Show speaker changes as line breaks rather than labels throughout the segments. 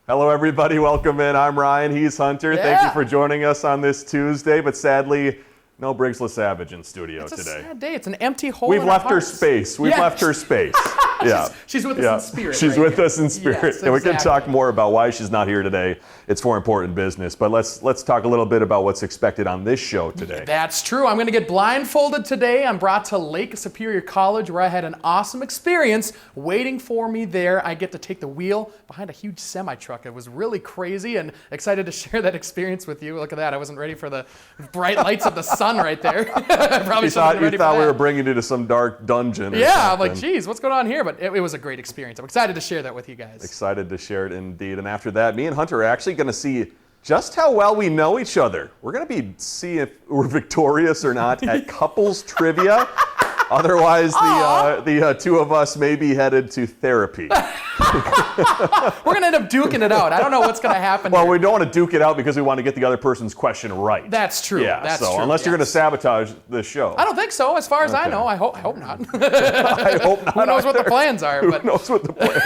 Hello, everybody. Welcome in. I'm Ryan. He's Hunter. Thank you for joining us on this Tuesday, but sadly, no Briggs LaSavage in studio today.
It's a sad day. It's an empty hole.
We've left her space. We've left her space. Yeah.
She's with us in spirit.
She's with us in spirit.
Yes,
and we can
exactly.
talk more about why she's not here today. It's for important business. But let's talk a little bit about what's expected on this show today.
That's true. I'm going to get blindfolded today. I'm brought to Lake Superior College where I had an awesome experience waiting for me there. I get to take the wheel behind a huge semi-truck. It was really crazy and excited to share that experience with you. Look at that. I wasn't ready for the bright lights of the sun right there. Probably
You thought we were bringing you to some dark dungeon or something.
I'm like, geez, what's going on here? But it was a great experience. I'm excited to share that with you guys.
Excited to share it indeed. And after that, me and Hunter are actually going to see just how well we know each other. We're going to see if we're victorious or not at couples trivia. Otherwise, the two of us may be headed to therapy.
We're going to end up duking it out. I don't know what's going to happen
Well,
here.
we don't want to duke it out because we want to get the other person's question right.
That's true.
Yeah,
That's
so
true.
unless you're going to sabotage the show.
I don't think so, as far as I
Okay.
know. I hope not.
I hope not.
Who knows what the plans are?
Who
But
knows what the plans?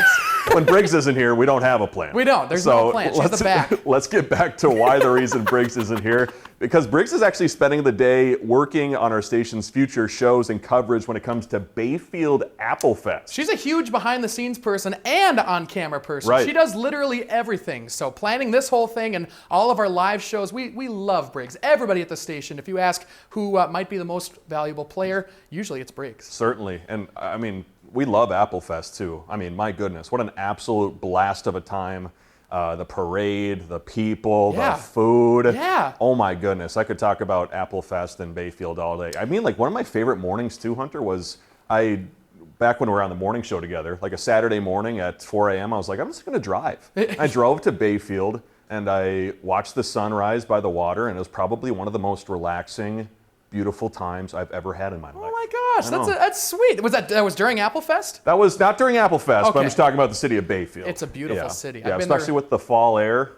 When Briggs isn't here, we don't have a plan.
we don't. There's no plan. She's the back.
Let's get back to why the reason Briggs isn't here. Because Briggs is actually spending the day working on our station's future shows and coverage when it comes to Bayfield Apple Fest.
She's a huge behind-the-scenes person and on-camera person.
Right.
She does literally everything. So planning this whole thing and all of our live shows, we love Briggs. Everybody at the station, if you ask who might be the most valuable player, usually it's Briggs.
Certainly. And I mean, we love Apple Fest too. I mean, my goodness, what an absolute blast of a time. The parade, the people, the food.
Yeah.
Oh my goodness. I could talk about Apple Fest and Bayfield all day. I mean, like one of my favorite mornings too, Hunter, was back when we were on the morning show together, like a Saturday morning at 4 a.m., I was like, I'm just going to drive. I drove to Bayfield and I watched the sunrise by the water, and it was probably one of the most relaxing, beautiful times I've ever had in my life.
Oh my gosh, that's sweet. That was during Apple Fest?
That was not during Apple Fest, but
Okay.
I'm just talking about the city of Bayfield.
It's a beautiful city.
Yeah,
I've been
especially
there.
with the fall air.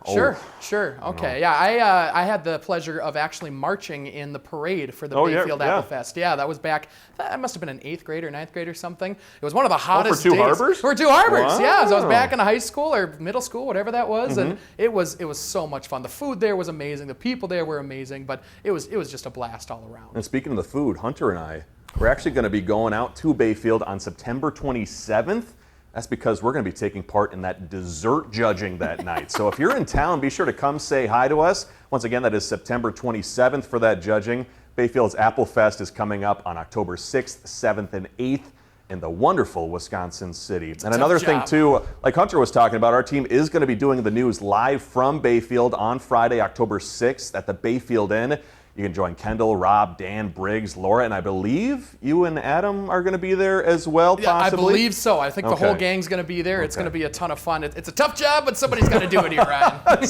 Sure. Okay. Yeah, I had the pleasure of actually marching in the parade for the Bayfield Apple Fest. Yeah, that was back. I must have been an 8th grade or 9th grade or something. It was one of the hottest
for Two
days.
Harbors?
For Two Harbors.
Wow.
Yeah, so I was back in high school or middle school, whatever that was, and it was so much fun. The food there was amazing. The people there were amazing, but it was just a blast all around.
And speaking of the food, Hunter and I, we're actually going to be going out to Bayfield on September 27th. That's because we're going to be taking part in that dessert judging that night. So if you're in town, be sure to come say hi to us. Once again, that is September 27th for that judging. Bayfield's Apple Fest is coming up on October 6th, 7th, and 8th in the wonderful Wisconsin city. And another thing too, like Hunter was talking about, our team is going to be doing the news live from Bayfield on Friday, October 6th at the Bayfield Inn. You can join Kendall, Rob, Dan, Briggs, Laura, and I believe you and Adam are going to be there as well, possibly?
Yeah, I believe so. I think the whole gang's going to be there. It's going to be a ton of fun. It's a tough job, but somebody's got to do it here, Ryan.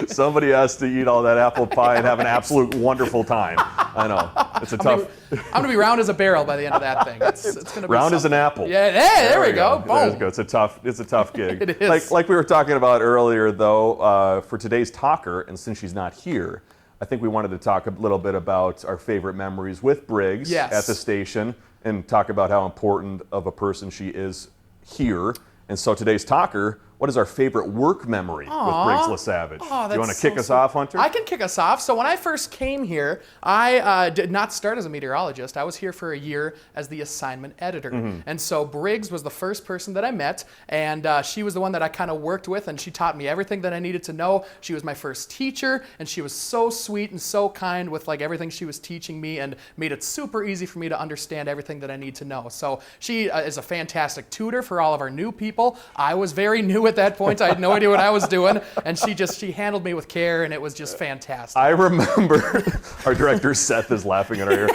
somebody has to eat all that apple pie and have an absolute wonderful time. I know. It's a tough...
I'm going to be round as a barrel by the end of that thing. It's going to be
round
something.
as an apple.
Yeah, hey, there we go. Boom.
There we go. It's a tough gig.
It is.
Like we were talking about earlier, though, for today's talker, and since she's not here, I think we wanted to talk a little bit about our favorite memories with Briggs at the station and talk about how important of a person she is here. And so today's talker, what is our favorite work memory with Briggs LaSavage? Do you want to kick us off, Hunter?
I can kick us off. So when I first came here, I did not start as a meteorologist. I was here for a year as the assignment editor. And so Briggs was the first person that I met, and she was the one that I kind of worked with, and she taught me everything that I needed to know. She was my first teacher, and she was so sweet and so kind with like everything she was teaching me and made it super easy for me to understand everything that I need to know. So she is a fantastic tutor for all of our new people. I was very new at that point. I had no idea what I was doing, and she handled me with care, and it was just fantastic.
I remember, our director Seth is laughing at our ear.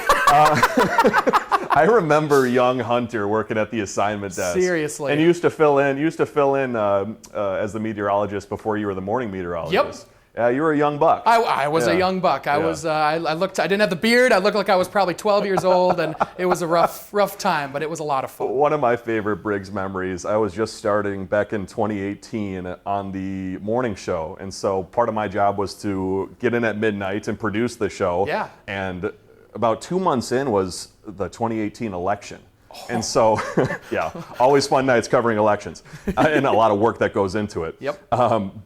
I remember young Hunter working at the assignment desk.
Seriously.
And you used to fill in as the meteorologist before you were the morning meteorologist.
Yep.
Yeah, you were a young buck.
I was a young buck. I didn't have the beard. I looked like I was probably 12 years old, and it was a rough time, but it was a lot of fun.
One of my favorite Briggs memories, I was just starting back in 2018 on the morning show, and so part of my job was to get in at midnight and produce the show.
Yeah.
And about 2 months in was the 2018 election. And so, yeah, always fun nights covering elections, and a lot of work that goes into it.
Yep.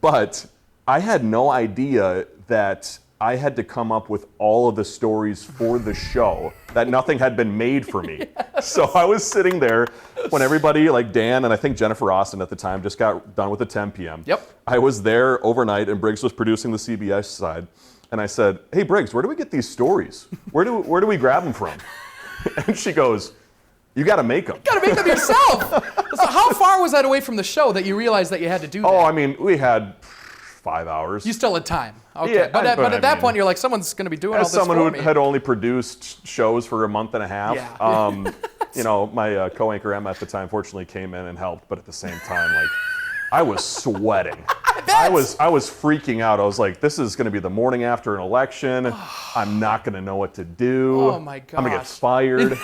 But I had no idea that I had to come up with all of the stories for the show, that nothing had been made for me. Yes. So I was sitting there when everybody, like Dan and I think Jennifer Austin at the time, just got done with the 10 p.m.
Yep.
I was there overnight, and Briggs was producing the CBS side. And I said, hey, Briggs, where do we get these stories? Where do we grab them from? And she goes, you got to make them.
You got to make them yourself. So how far was that away from the show that you realized that you had to do that?
Oh, I mean, we had 5 hours.
You still had time. Okay.
Yeah,
but at that point, you're like, someone's going to be doing all this for me.
As someone who had only produced shows for a month and a half,
yeah.
You know, my co-anchor Emma at the time fortunately came in and helped, but at the same time, like, I was sweating. I was freaking out. I was like, this is going to be the morning after an election. I'm not going to know what to do.
Oh my gosh.
I'm going to get fired.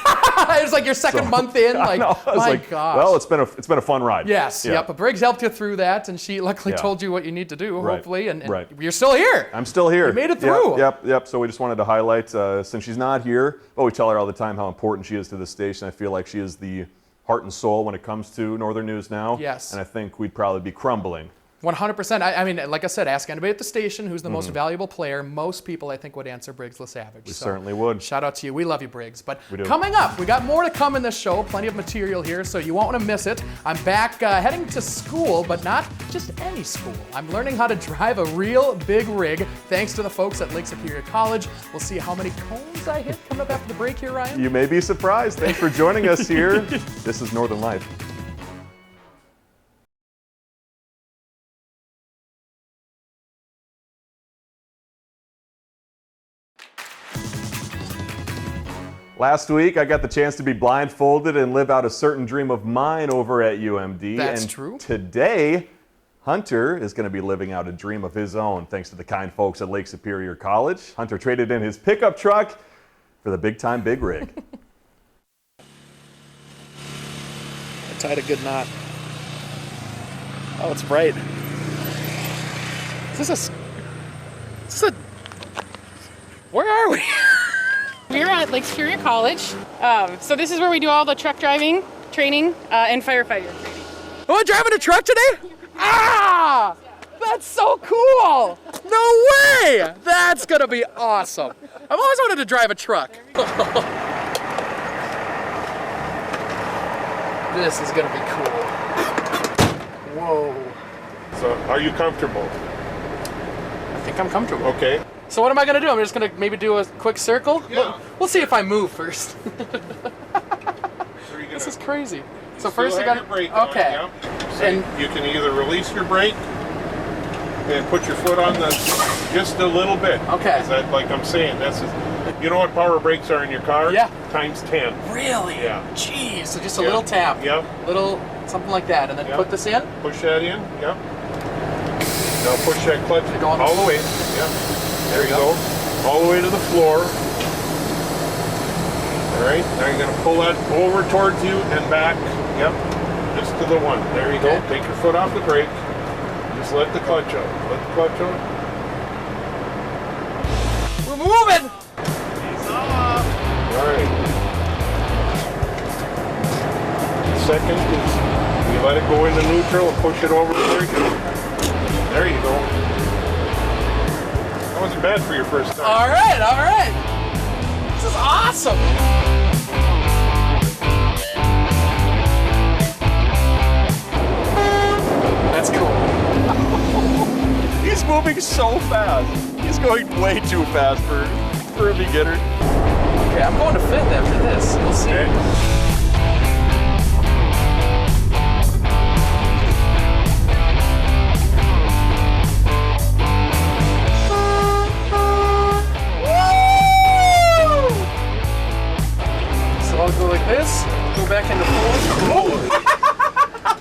It's like your second month in. Like, my gosh.
Well, it's been a fun ride.
Yes.
Yeah.
Yep. But Briggs helped you through that, and she luckily told you what you need to do,
Right.
hopefully, and
Right.
you're still here.
I'm still here.
You made it through.
Yep. So we just wanted to highlight, since she's not here, but we tell her all the time how important she is to the station. I feel like she is the heart and soul when it comes to Northern News now.
Yes.
And I think we'd probably be crumbling.
100%. I mean, like I said, ask anybody at the station who's the most valuable player. Most people, I think, would answer Briggs LeSavage.
We certainly would.
Shout out to you. We love you, Briggs. But
We do.
coming up, we got more to come in this show. Plenty of material here, so you won't want to miss it. I'm back heading to school, but not just any school. I'm learning how to drive a real big rig, thanks to the folks at Lake Superior College. We'll see how many cones I hit coming up after the break here, Ryan.
You may be surprised. Thanks for joining us here. This is Northern Life. Last week, I got the chance to be blindfolded and live out a certain dream of mine over at UMD.
That's
and
true.
Today, Hunter is going to be living out a dream of his own, thanks to the kind folks at Lake Superior College. Hunter traded in his pickup truck for the big-time big rig.
I tied a good knot. Oh, it's bright. Is this a... Where are we?
We're at Lake Superior College. So this is where we do all the truck driving training and firefighter training.
Oh, I'm driving a truck today? Ah! That's so cool! No way! That's gonna be awesome. I've always wanted to drive a truck. This is gonna be cool. Whoa.
So, are you comfortable?
I think I'm comfortable.
Okay.
So what am I gonna do? I'm just gonna maybe do a quick circle?
Yeah.
We'll see if I move first.
So you're gonna
This is crazy. So
still
first you
have
gotta...
your brake on,
Okay.
yeah. So
And-
you can either release your brake and put your foot on the just a little bit.
Okay.
Is that like I'm saying? That's you know what power brakes are in your car?
Yeah.
Times 10.
Really?
Yeah.
Jeez, so just a
Yeah.
little tap.
Yep.
Little, something like that. And then
Yep.
put this in.
Push that in. Yep. Now push that clutch
Go on.
all the way. Yep. There you go. All the way to the floor. All right. Now you're going to pull that over towards you and back. Yep. Just to the one. There you
Okay.
go. Take your foot off the brake. Just let the clutch out. Let the clutch out.
We're moving!
All right. Second is you let it go into neutral and push it over. There you go. There you go. That wasn't bad for your first time.
All right. This is awesome. That's cool.
He's moving so fast. He's going way too fast for a beginner.
Okay, I'm going to fit after this. We'll see.
Okay.
Woo! So I'll go like this, go back into forward.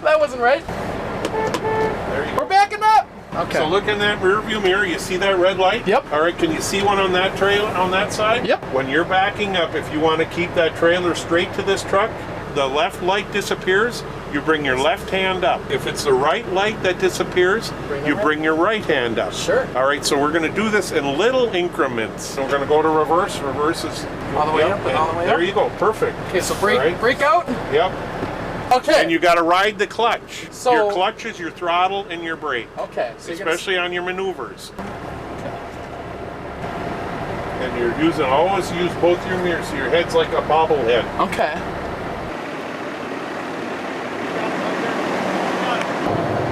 That wasn't right.
There you go.
We're backing up. Okay.
So look in that rear view mirror. You see that red light?
Yep.
All right. Can you see one on that trail on that side?
Yep.
When you're backing up, if you want to keep that trailer straight to this truck, the left light disappears. you bring your left hand up. If it's the right light that disappears, you bring your right hand up.
Sure.
All right, so we're going to do this in little increments. So we're going to go to reverse. Reverse is
All the way up and all the way up?
There you go. Perfect.
Okay, so brake,
All right.
brake out.
Yep.
Okay.
And you got to ride the clutch.
So-
your clutch is your throttle and your brake.
Okay. So
Especially on your maneuvers. And you're always use both your mirrors, so your head's like a bobblehead.
Okay.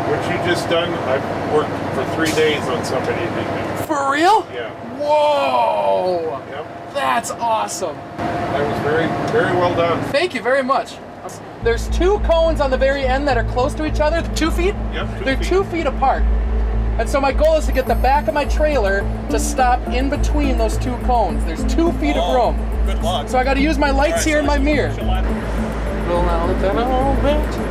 What you just done, I've worked for 3 days on somebody who did that.
For real?
Yeah.
Whoa!
Yep.
That's awesome.
That was very, very well done.
Thank you very much. There's 2 cones on the very end that are close to each other. 2 feet?
Yep, 2
They're
feet.
2 feet apart. And so my goal is to get the back of my trailer to stop in between those 2 cones. There's 2 feet of room.
Good luck.
So I got to use my lights here and my mirror. Roll out a little bit.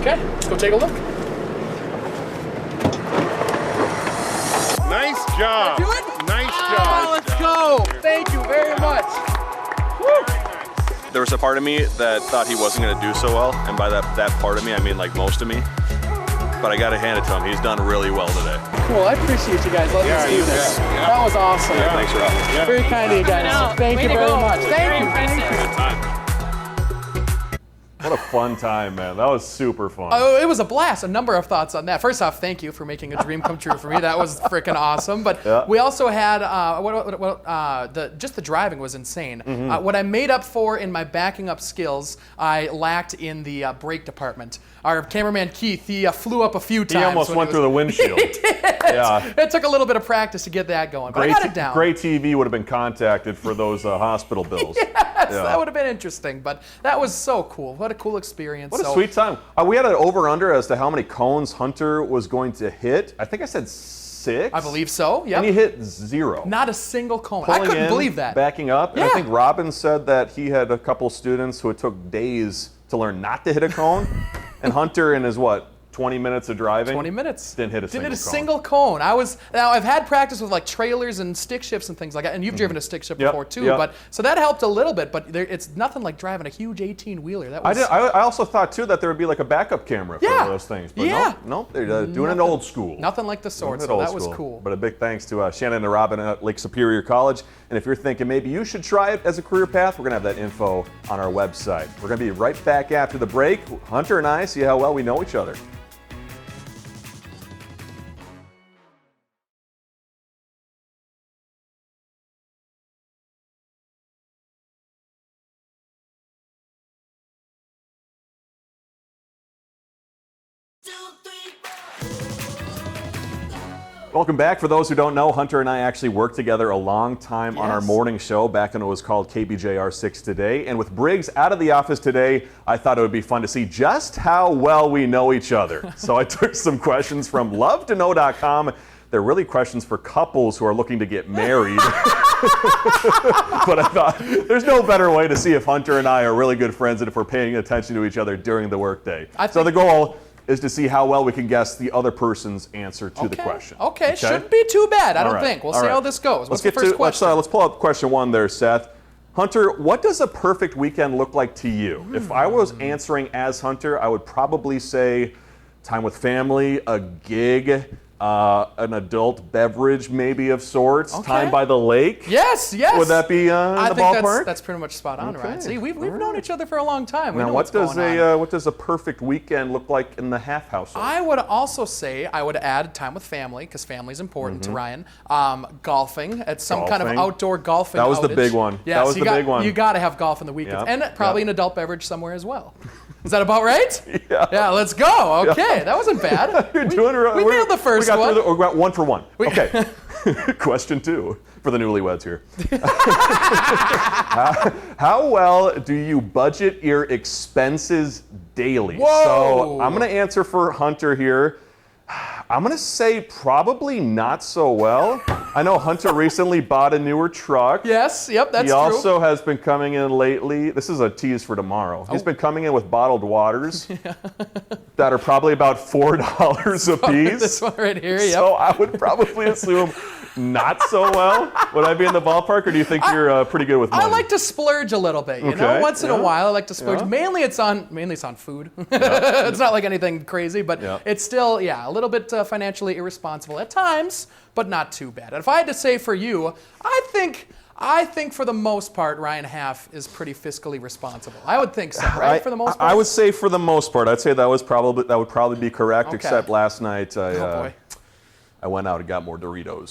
Okay, let's go take a look.
Nice job.
Do it?
Nice
Ah,
job.
let's go. Thank you very much.
There was a part of me that thought he wasn't going to do so well, and by that part of me, I mean like most of me. But I got to hand it to him. He's done really well today.
Cool, I appreciate you guys letting us do
you
this.
bet. Yeah.
That was awesome.
Thanks, Rob.
Yeah.
Very kind of you guys.
No,
Thank
way
you
to
very
go.
much.
Very
Thank you.
impressive.
What a fun time, man. That was super fun.
Oh, it was a blast. A number of thoughts on that. First off, thank you for making a dream come true for me. That was freaking awesome. But
Yeah.
we also had just the driving was insane. What I made up for in my backing up skills, I lacked in the brake department. Our cameraman Keith, he flew up a few times.
He almost
when
went through the windshield.
He did.
Yeah.
It took a little bit of practice to get that going, but I got it down.
Gray TV would have been contacted for those hospital bills.
Yes,
Yeah.
that would have been interesting, but that was so cool. What a cool experience.
What a sweet time. We had an over-under as to how many cones Hunter was going to hit. I think I said 6.
I believe so, yep.
And he hit 0.
Not a single cone. I
Pulling
couldn't
in,
believe that.
Backing up. And I
Yeah.
think Robin said that he had a couple students who it took days to learn not to hit a cone. And Hunter in his, 20 minutes of driving?
20 minutes.
Didn't hit a single cone.
single cone. Now I've had practice with like trailers and stick shifts and things like that, and you've driven a stick shift
Yep,
before too.
yep.
But so that helped a little bit. But it's nothing like driving a huge 18-wheeler. That was.
I also thought, too, that there would be like a backup camera for
Yeah.
those things. But
Yeah.
no, they're doing it old school.
Nothing like the sword.
Doing it
So
old
that was
school.
cool.
But a big thanks to Shannon and Robin at Lake Superior College. And if you're thinking maybe you should try it as a career path, we're going to have that info on our website. We're going to be right back after the break. Hunter and I see how well we know each other. Welcome back. For those who don't know, Hunter and I actually worked together a long time on our
Yes.
morning show back when it was called KBJR 6 Today. And with Briggs out of the office today, I thought it would be fun to see just how well we know each other. So I took some questions from lovetoknow.com. They're really questions for couples who are looking to get married. But I thought there's no better way to see if Hunter and I are really good friends than if we're paying attention to each other during the workday. So the goal is to see how well we can guess the other person's answer to the question.
Okay, shouldn't be too bad. I don't
All right,
think. We'll
all
see
right.
how this goes. What's
Let's
the
get
first
to
question?
let's pull up question 1 there, Seth. Hunter, what does a perfect weekend look like to you? If I was answering as Hunter, I would probably say time with family, a gig, an adult beverage maybe of sorts, time by the lake.
Yes.
Would that be
I
the
think
ballpark?
that's pretty much spot on,
Okay.
right? See, we've known each other for a long time. We
Now,
know
what
what's going on.
what does a perfect weekend look like in the Half household?
I would also say I would add time with family because family is important to Ryan. Golfing at some kind of
Golfing.
outdoor golfing.
That was the
outage.
big one.
Yes,
That was the big one.
You got to have golf in the weekends,
Yep,
and probably
yep.
an adult beverage somewhere as well. Is that about right?
Yeah.
Yeah. Let's go. Okay, that wasn't bad.
You're doing it.
We nailed the first one.
We got 1 for 1. Okay. Question 2 for the newlyweds here. How well do you budget your expenses daily?
Whoa.
So I'm going to answer for Hunter here. I'm going to say probably not so well. I know Hunter recently bought a newer truck.
Yes, yep, that's
He
true.
also has been coming in lately. This is a tease for tomorrow. He's been coming in with bottled waters that are probably about $4 a piece.
This one right here, yep.
So I would probably assume not so well. Would I be in the ballpark, or do you think you're pretty good with money?
I like to splurge a little bit, you know.
Okay,
Once in a
yeah.
while, I like to splurge.
Yeah.
Mainly it's on food. It's not like anything crazy, but
Yeah.
it's still, a little bit financially irresponsible at times, but not too bad. And if I had to say for you, I think for the most part, Ryan Half is pretty fiscally responsible. I would think so, right? For the most part.
I would say for the most part. I'd say that would probably be correct.
Okay.
Except last night,
Oh boy.
I went out and got more Doritos.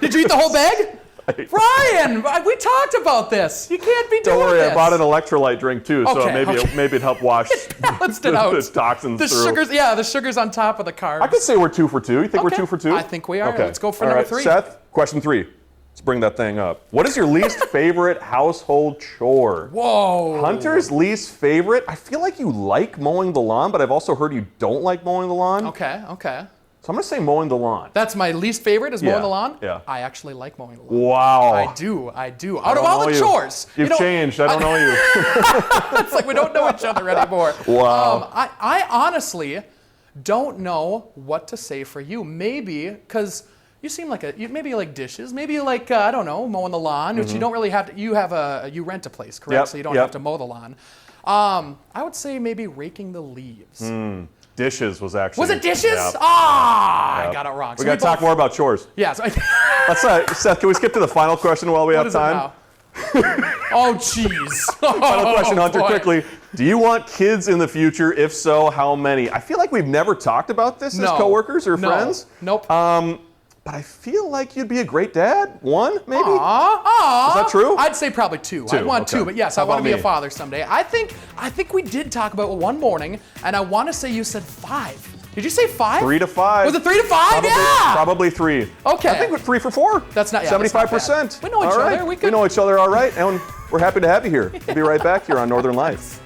Did you eat the whole bag? Ryan, we talked about this. You can't be doing
Don't worry,
this.
I bought an electrolyte drink too, so
Okay,
maybe it'd help wash
Balanced it out.
the toxins
The
through.
sugars, the sugars on top of the carbs.
I could say we're 2 for 2. You think we're
Okay.
2 for 2?
I think we are.
Okay.
Let's go for
All
number
right,
3.
Seth, question 3. Let's bring that thing up. What is your least favorite household chore?
Whoa.
Hunter's least favorite? I feel like you like mowing the lawn, but I've also heard you don't like mowing the lawn.
Okay.
So I'm going to say mowing the lawn.
That's my least favorite is mowing
Yeah,
the lawn?
yeah.
I actually like mowing the lawn.
Wow.
I do. Out of
don't
all
know
the
you.
chores.
You've changed. I don't know you.
It's like we don't know each other anymore.
Wow.
I honestly don't know what to say for you. Maybe because you seem like maybe you like dishes. Maybe you like, I don't know, mowing the lawn, which you don't really have to. You rent a place, correct?
Yep,
So you don't
yep.
have to mow the lawn. I would say maybe raking the leaves.
Dishes was actually.
Was it dishes?
Yeah.
I got it wrong.
We got to talk more about chores.
Yeah. So
Seth, can we skip to the final question while we
what
have
is it
time?
now? Oh, jeez.
Final question, Hunter,
boy.
quickly. Do you want kids in the future? If so, how many? I feel like we've never talked about this as
No.
coworkers or
No.
friends.
Nope.
But I feel like you'd be a great dad. 1, maybe?
Aw.
Is that true?
I'd say probably 2. I'd want
okay.
2, but yes,
How
I want to
about
be a
me?
father someday. I think we did talk about it one morning, and I want to say you said 5. Did you say 5?
3 to 5.
Was it 3 to 5?
Probably,
Yeah.
Probably 3.
Okay.
I think we're 3 for 4.
That's not- yeah, that's not
75%.
bad. We know each
All right.
other. We
We
could-
know each other all right, and we're happy to have you here. We'll be right back here on Northern Life.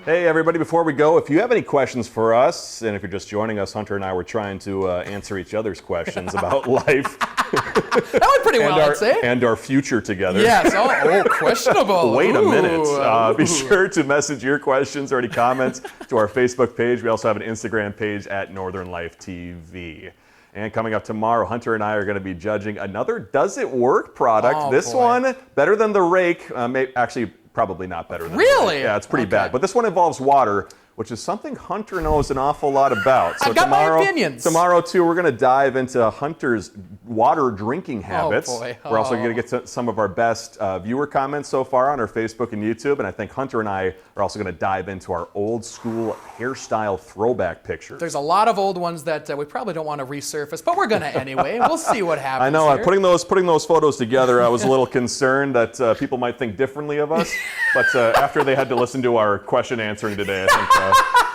Hey everybody, before we go, if you have any questions for us, and if you're just joining us, Hunter and I were trying to answer each other's questions about life
That went pretty well, I'd say.
and our future together.
Yes. Oh, questionable.
Wait a minute.
Ooh.
Be sure to message your questions or any comments to our Facebook page. We also have an Instagram page at Northern Life TV. And coming up tomorrow, Hunter and I are going to be judging another Does It Work product.
Oh,
this
boy.
one, better than the rake. Actually, probably not better than the
Really?
rake. Yeah, it's pretty
Okay.
bad. But this one involves water, which is something Hunter knows an awful lot about. So
I've got my opinions.
Tomorrow, too, we're going to dive into Hunter's water drinking habits.
boy.
We're also
Oh.
going to get to some of our best viewer comments so far on our Facebook and YouTube. And I think Hunter and I are also going to dive into our old school hairstyle throwback pictures.
There's a lot of old ones that we probably don't want to resurface, but we're going to anyway. We'll see what happens.
I know.
here.
Putting those photos together, I was a little concerned that people might think differently of us. But after they had to listen to our question answering today, I think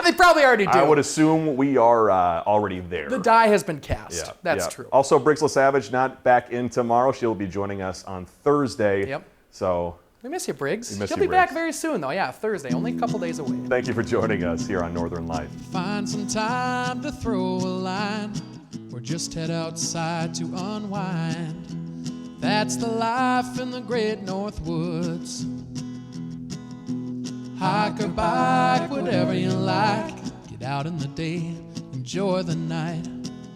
They probably already do.
I would assume we are already there.
The die has been cast.
Yeah,
That's
yeah.
true.
Also, Briggs LaSavage not back in tomorrow. She'll be joining us on Thursday.
Yep.
So
We miss you, Briggs.
miss
She'll
you,
be back
Briggs.
very soon, though. Yeah, Thursday. Only a couple days away.
thank you for joining us here on Northern Life.
Find some time to throw a line, or just head outside to unwind. That's the life in the great North Woods. Hike or bike, whatever you like. Get out in the day, enjoy the night.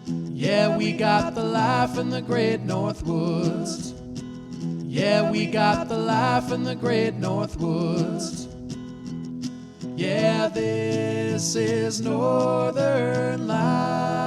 Yeah, we got the life in the great North Woods. Yeah, we got the life in the great North Woods. Yeah, this is Northern Life.